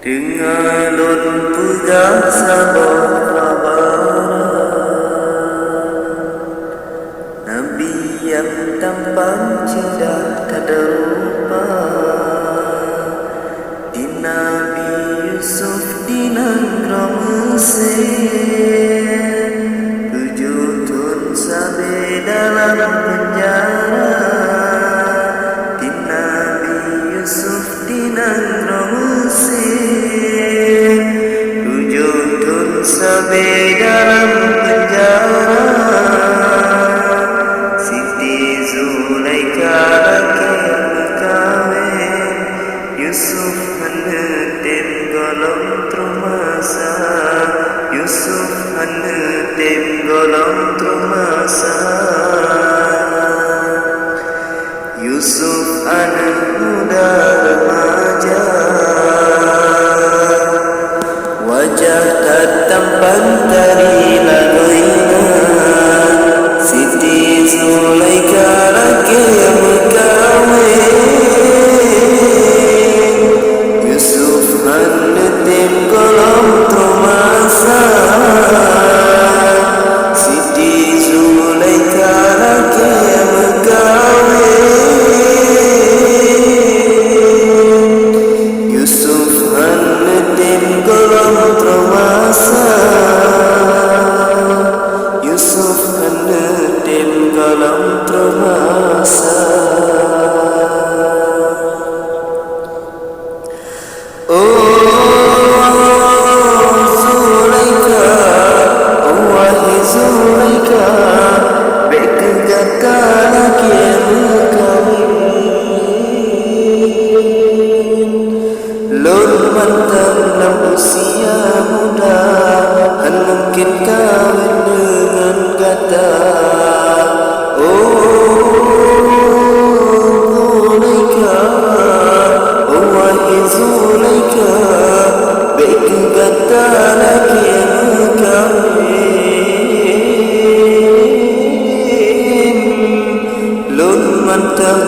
Dengan alun pegang sabah Nabi yang tampan cerdas tak ada rupa, di Nabi Yusuf di negara Mesir, 7 tahun sampai dalam penjara. Di Nabi Yusuf di negara Mesir, 7 tahun sampai dalam penjara. Zulaika laki berkahwin, Yusuf menetim golong termasa. Yusuf menetim golong termasa. Yusuf anak muda remaja, wajah tak tampan dari laguina. Siti Zulaika laki berkahwin, Yusuf menetim golong termasa. Siti Zulaika laki berkahwin, Yusuf menetim golong termasa. Yusuf menetim golong termasa. Zulaika, wahai Zulaika, berkegata laki berkahwin. Lun mantan dalam usia muda, han mungkin kawin dengan kata. Zulaika, wahai Zulaika, berkegata laki berkahwin. Lun mantan